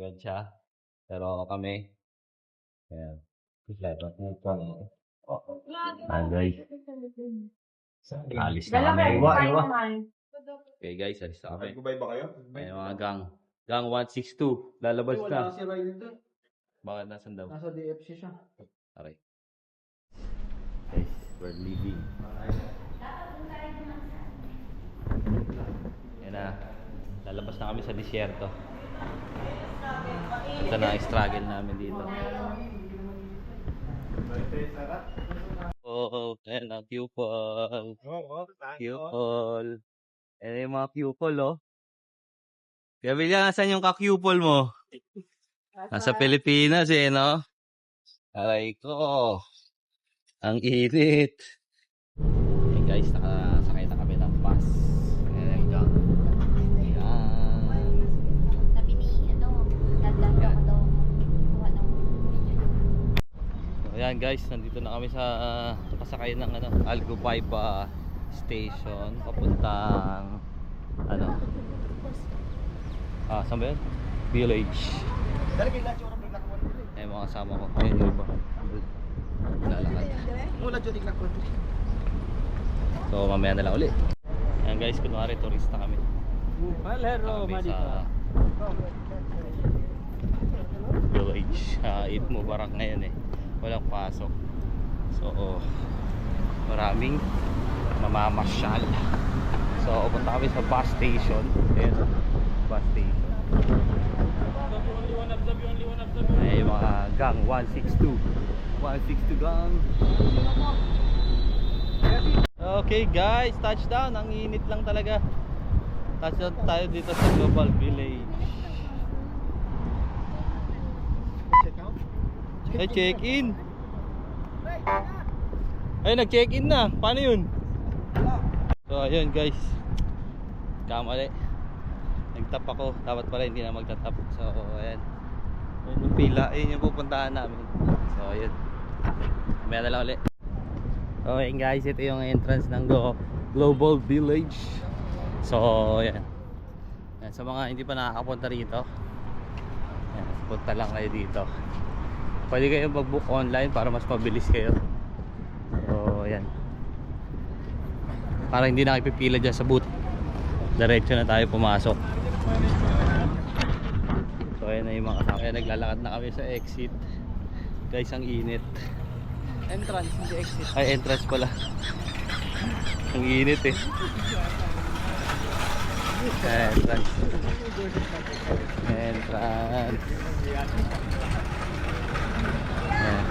agad siya. Pero kami, ayan. Kompleto po kami. Ayan guys. Alis na kami. Okay guys, alis na kami. Nag-goodbye ba kayo? Ayan mga gang. Gang 162. Lalabas na. Si Ryan dito. Bakit nasan daw? Nasa DFC siya. Okay. Guys, we're leaving. Yan na. Lalabas na kami sa disyerto. Ito na ang struggle namin dito. Oh, ayan ang Q-Fall. Q-Fall. Ayan yung mga Q-Fall, oh. Gabriel, nasan yung ka-Q-Fall mo? Nasa Pilipinas, eh, no? Aray ko. Ang init. Hey guys, nakasakay na kami ng bus. Ayan gang. Ayan. Sabi ni, dadaan ako daw kuha ng video. So, ayan guys, nandito na kami sa nakasakay ng Algubayba Station. Papuntang, saan ba yun? Village. Ayan mga kasama ko. Ayan yung iba. Lalakad. So mamaya na lang ulit. Ayan guys, kunwari turista kami. Hello, Sa Village. Eid Mubarak ngayon eh. Walang pasok. So maraming mamamasyal. So punta kami sa bus station. Ayan, bus station. Ay mga gang 162. 162 gang. Okay guys, touchdown. Ang init lang talaga. Touchdown tayo dito sa Global Village. Ay, check-in. Ay, nag-check-in na. Paano yun? So, ayun guys. Kamali. Nagtap ako. Dapat pala hindi na magtatap. So, ayan. Ayun yung pila. Ayun yung pupuntahan namin. So, ayun. Mamaya na lang ulit. Okay guys, ito yung entrance ng Global Village. So, ayan. Ayan. Sa mga hindi pa nakakapunta rito, ayan, punta lang kayo dito. Pwede kayo mag-book online para mas mabilis kayo. So, ayan. Para hindi na ipipila dyan sa booth. Diretso na tayo pumasok. So, ayan na yung mga kasama. Ayan, naglalakad na kami sa exit. Guys, ang init. Entrance, hindi exit. Ay, entrance pala. Ang init eh. Entrance. Entrance. Ayan.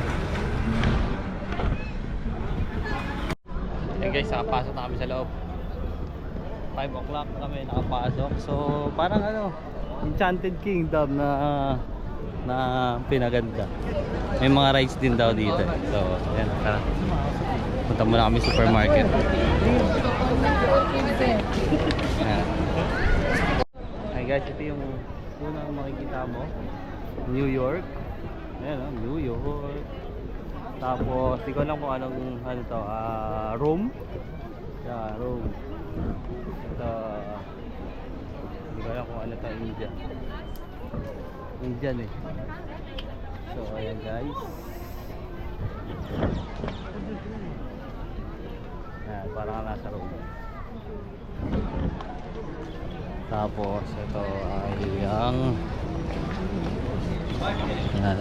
Ayan guys, nakapasok na kami sa loob. 5 o'clock kami nakapasok. So, parang Enchanted Kingdom na pinaganda. May mga rides din daw dito. So, ayan, tara. Punta muna kami supermarket. Ayan. Ay guys, ito yung unang makikita mo. New York. Ayan, New York. Tapos, di ko alam kung Rome. Yeah, Rome. Ito, di ko alam kung India. Indian eh. So ayan guys. Ayan, parang nasa room. Tapos ito ay ang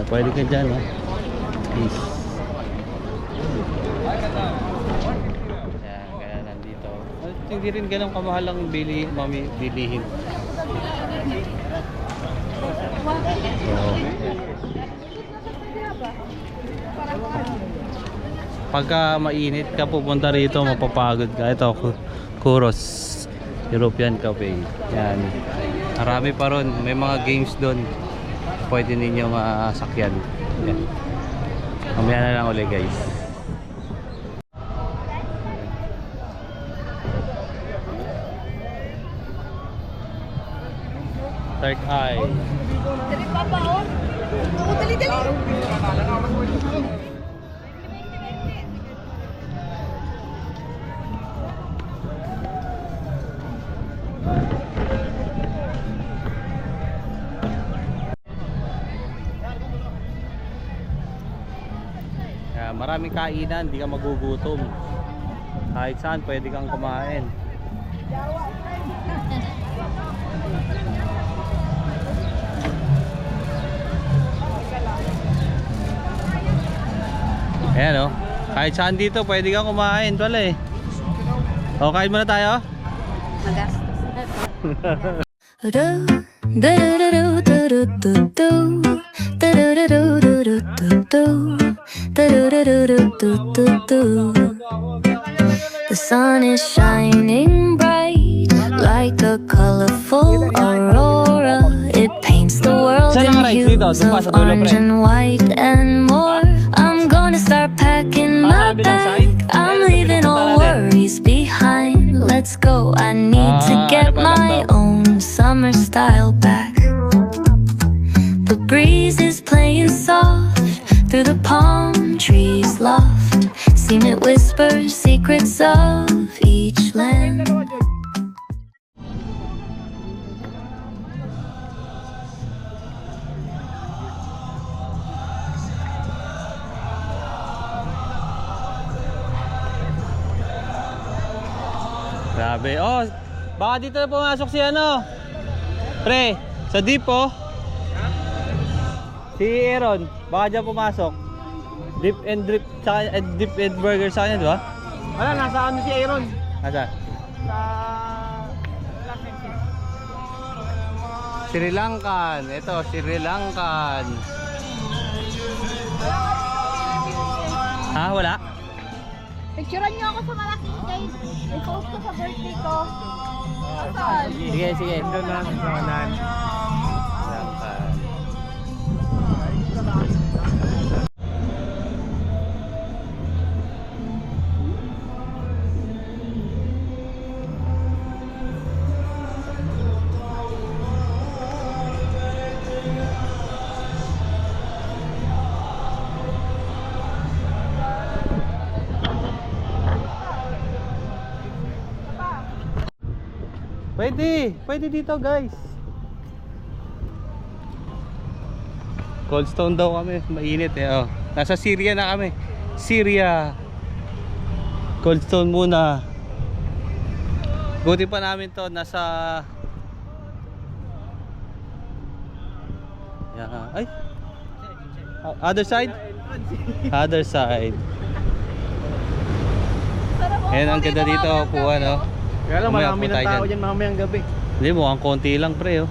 pwede ka dyan please. Ayan, kaya nandito hindi rin ganun kamahal ang bilihin. Pagka mainit ka pupunta rito, mapapagod ka. Ito, Kuros European Cafe. Yan. Marami pa ron. May mga games doon. Pwede ninyong sakyan. Yan. Mamaya na lang ulit guys. Third eye. Dali papa, oh. Dali, dali. maraming kainan, hindi ka magugutom. Kahit saan pwede kang kumain. Ayan o, kahit saan dito pwede kang kumain pala eh. O, kain muna tayo. Magastos. The sun is shining bright like a colorful aurora. It paints the world Saan in ang right dito? hues Doon pa, of sa dulo, orange pre. and white and more. I'm gonna start packing my kabilang side? bag. I'm leaving all worries behind. Let's go. I need to get ano pa lang my daw? own summer style back. The breeze is playing soft through the palm trees loft. Seen it whisper secrets of each land. Grabe. Oh, baka dito na pumasok si ano. Pre, sa deep oh. Si Aaron, baka dyan pumasok. Dip and drip, saka, dip and burger sa kanya, di ba? Wala, nasa ano si Aaron? Nasa? Sa... Sri Lankan. Ito, Sri Lankan. Ha, wala? Picturean niyo ako sa malaking guys. I-post ko sa birthday ko. Asan? Sige, sige. Doon na, sa kanan. Lankan. Pwede dito guys. Cold Stone daw kami, mainit eh. Oh. Nasa Syria na kami. Syria. Cold Stone muna. Buti pa namin to nasa ay. Other side? Other side. Ayan ang ganda dito, upuan oh. Kaya lang, Mamaya marami po ng tayo tao dyan. dyan mamayang gabi. Hindi, mukhang konti lang pre oh.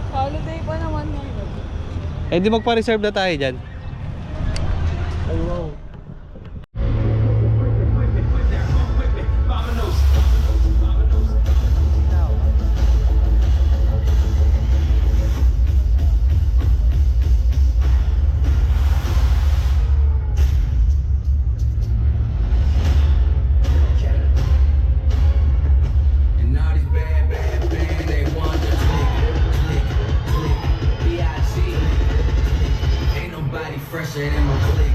Holiday pa naman yun. Eh di magpa-reserve na tayo dyan. Ay, wow. And all these bad, bad, bad, they want to click, B.I.C. Ain't nobody fresher than my click.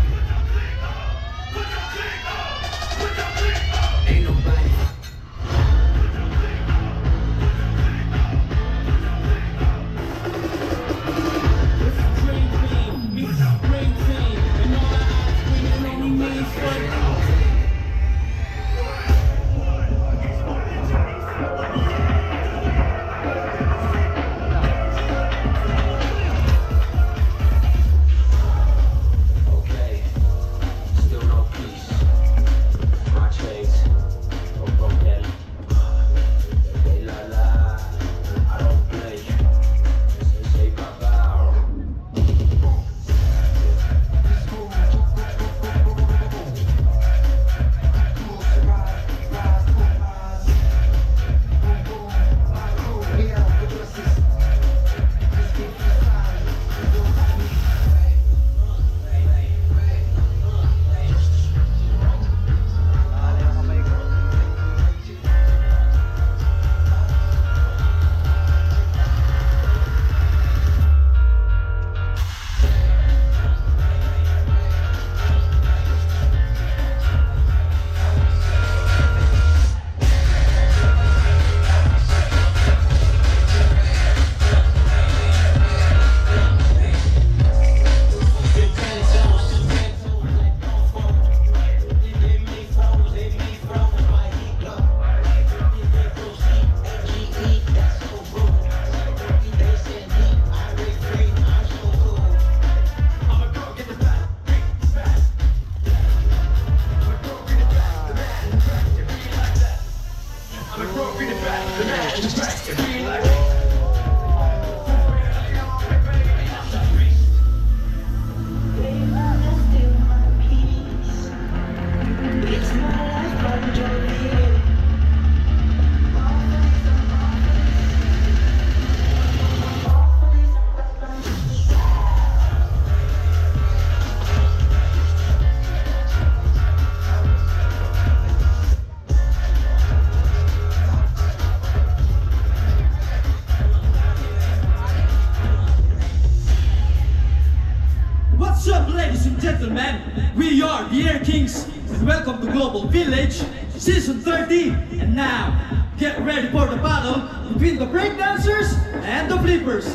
gentlemen, we are the Air Kings, and welcome to Global Village, Season 30. And now, get ready for the battle between the breakdancers and the flippers.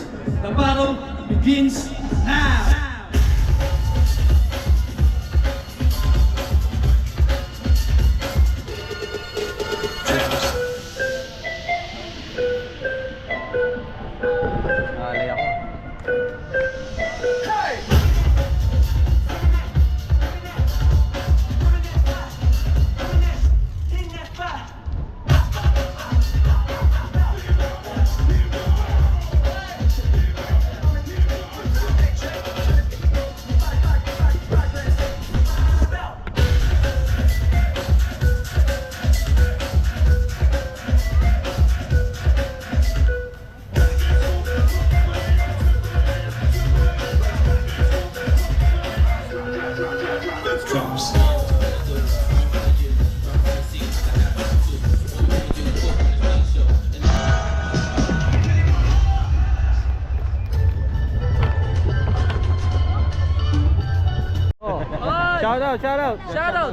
The battle begins now. Nalay ako. Shout out, shout out. Shout out.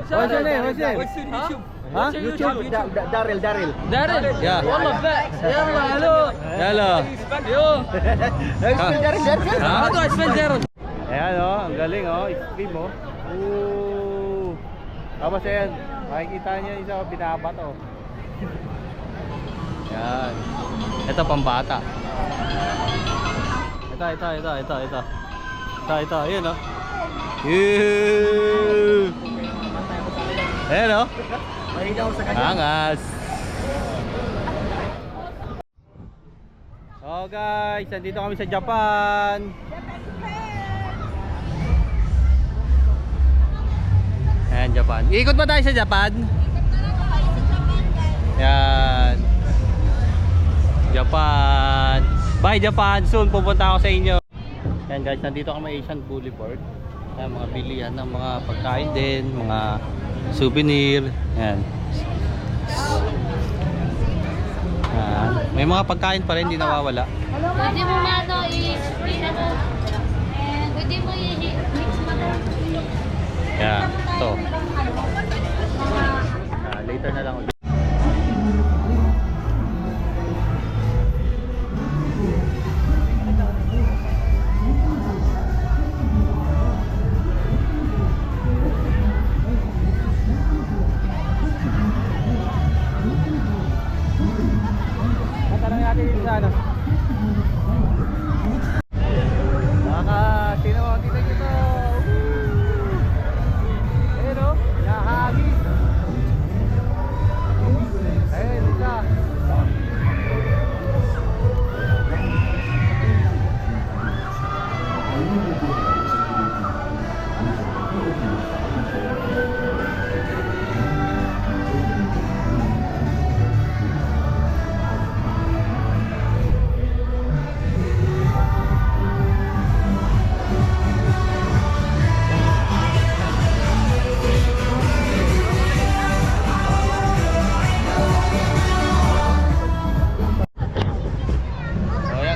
What's your name? What's your name? Huh? YouTube. Daryl. دارل Yeah. والله فاكس يلا الو Hello. يو Daryl. Ha? هذا اسفل دارل Ayan oh, ang galing oh, stream oh. Ooh. Tapos ayan, makikita niyo isa oh, binabat oh. Yan. Ito pambata. Ito, ayun oh. Ayan oh. Angas. So guys, nandito kami sa Japan. Ayan, Japan. Ikot ba tayo sa Japan? Yan. Japan. Bye Japan. Soon pupunta ako sa inyo. Ayan guys, nandito kami Asian Boulevard. Ayan, mga bilihan ng mga pagkain din, mga souvenir. Ayan. Ayan. May mga pagkain pa rin, hindi nawawala. Pwede mo na ito i-spin ano. And pwede mo i-mix mo na. Ayan. Ito. Later na lang ulit. Tatanong natin dito sa ano. Sino mo? Kita dito. Ayun o. Nahagis. Ayun, isa.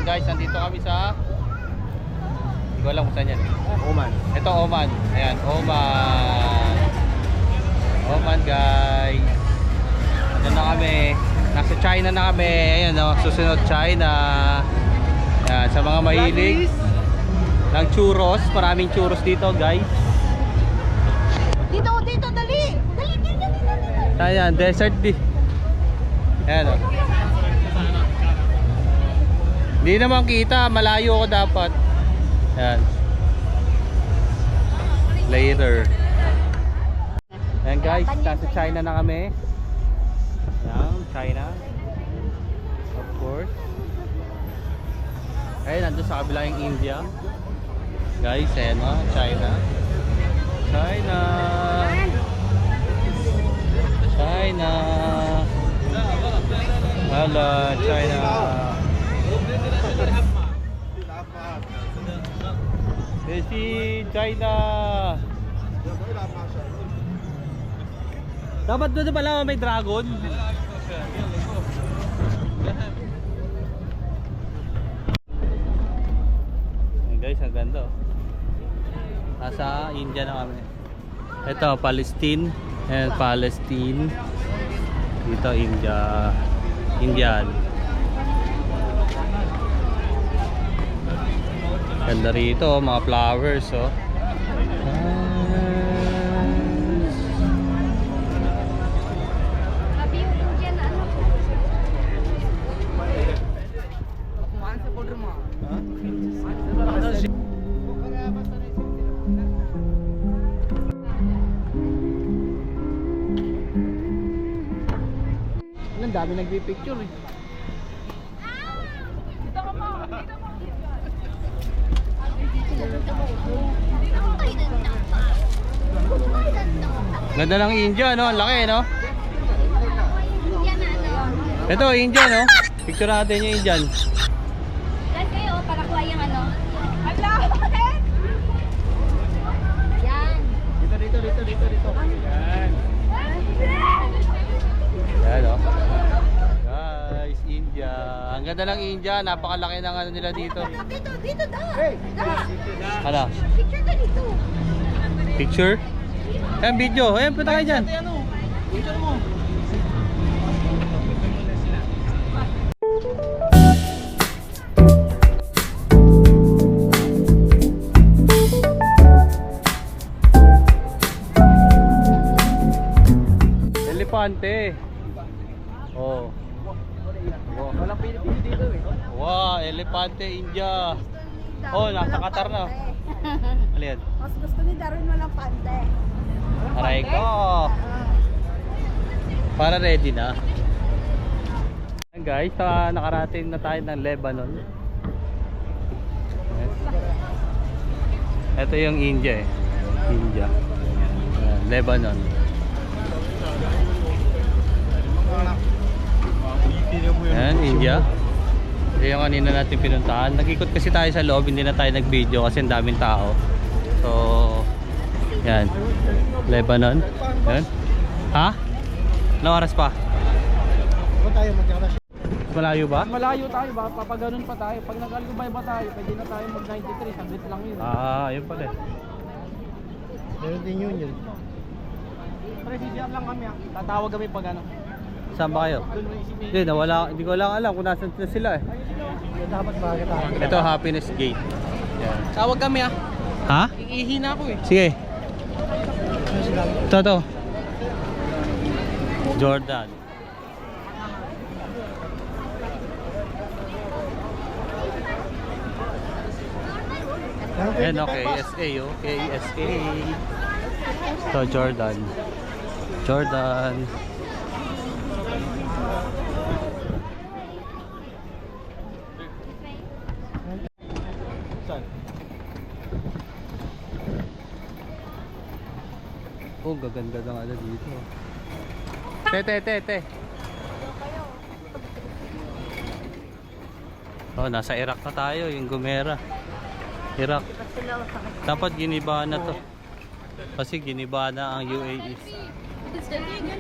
Guys, nandito kami sa hindi ko alam kung saan yan. Oman. Ito Oman. Ayan, Oman guys. Ano na kami? Nasa China na kami. Ayan o, susunod China. Ayan, sa mga mahilig ng churros. Maraming churros dito guys. Dito, dali! Dali! Ayan, desert di. Ayan o. Hindi naman kita, malayo ako dapat. Ayan. Later. Ayan guys, nasa China na kami. Ayan, China. Of course. Ayan, nandun sa kabila yung India. Guys, ayan o, China. China. China. Hello, China. Desi China. Dapat doon pala may dragon. Hey guys, ang ganda oh. Nasa India na kami. Ito, Palestine. Ayan, Palestine. Dito, India. Indian. Ganda rito, mga flowers, oh. Sabi yung Indian na ano. Ang dami nagpi-picture eh. Ganda ng India, no? Ang laki, no? Indian na ano. Ito, India, no? Picture natin yung Indian. Yan kayo, para kuha yung ano. Hala! Yan. Dito. Ayan, no? Guys, India. Ang ganda ng India. Napakalaki ng ano nila dito. Dito daw. Hala, Picture ka dito. picture? Ayan, video. Ayan, punta kayo dyan. Elepante. Oh. Walang Pilipino dito eh. Wow, Elepante, India. Oh, nasa Qatar na. Ano yan? Mas gusto ni Darwin walang pante. Aray ko. Para ready na. Ayan guys, nakarating na tayo ng Lebanon. Yes. Ito yung India eh. India. Ayan, Lebanon. Ayan, India. Ito yung kanina natin pinuntahan. Nag-ikot kasi tayo sa loob, hindi na tayo nag-video kasi ang daming tao. So, yan. Lebanon. Yan. Ha? Anong oras pa? Malayo ba? Malayo tayo ba? Papaganon pa tayo. Pag nag-Albay ba tayo, pwede na tayo mag-93. Sabit lang yun. Ah, yun pala. Meron din yun. Presidium lang kami. Tatawag kami pag ano. Saan ba kayo? Hindi, nawala. Hindi ko lang alam kung nasan na sila eh. Dapat bakit tayo? Ito, Happiness Gate. Yan. Tawag kami Ha? Iihi na ako eh. Sige. Ito. Jordan. Ayan, okay. KSA, oh. KSA. Ito, Jordan. Jordan. Oh, gaganda ng ano dito. Te. Oh, nasa Iraq na tayo, yung Gumera. Iraq. Dapat ginibahan na to. Kasi ginibahan na ang UAE.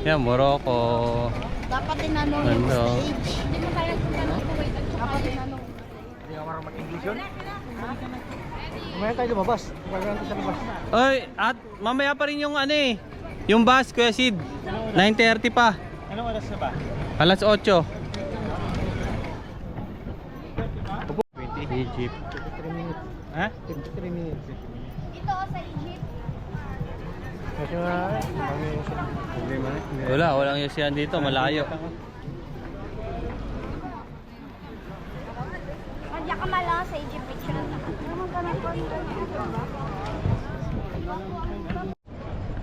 Yan, Morocco. Dapat tinanong yung Ano? stage. Hindi mo kaya tinanong ko. Dapat tinanong. Hindi ako marunong mag-English yun. Mamaya tayo lumabas. Pagkaroon tayo sa labas. Oy, at mamaya pa rin yung ano eh. Yung bus, Kuya Sid. 9:30 pa. Anong oras na ba? Alas 8. Egypt. 53 minutes. Ha? 53 minutes. Ito sa Egypt. Kasi problema na. Walang yusihan dito, malayo. Kaya ka malang sa Egypt picture. Naman ka na po.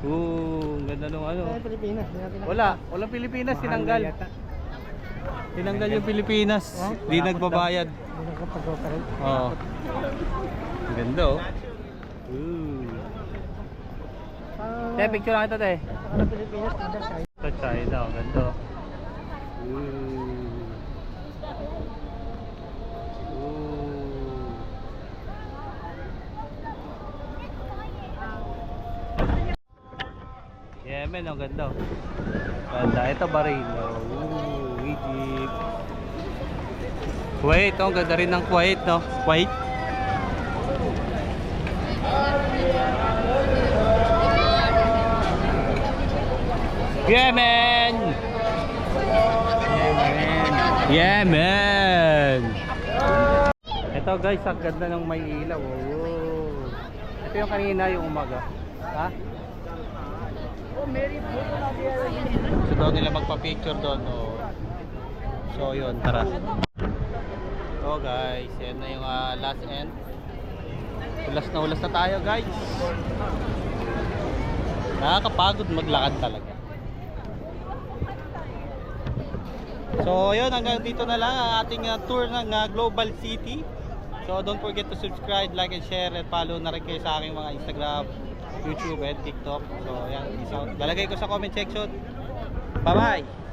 Ang ganda nung ano. Pilipinas. Walang Pilipinas, tinanggal. Tinanggal yung Pilipinas. Di nagbabayad. Hindi nakapag-operate. Oo. Ang ganda oh. Te, picture lang ito te. Sa Pilipinas, kada side. Ito China, ang ganda oh. Yemen, ang ganda oh. Ganda, ito Bahrain oh. Egypt. Kuwait, oh, ang ganda rin ng Kuwait no. Kuwait. Yeah, man! Yeah, man! Ito guys, ang ganda ng may ilaw. Oh. Ito yung kanina, yung umaga. Ha? So daw nila magpa-picture doon. Oh. So yun, tara. So guys, yan na yung last end. Ulas na tayo guys. Nakakapagod maglakad talaga. So yun, hanggang dito na lang ang ating tour ng Global City. So don't forget to subscribe, like and share, at follow na rin kayo sa aking mga Instagram, YouTube and TikTok. So yan, peace out. Lalagay ko sa comment section. Bye bye!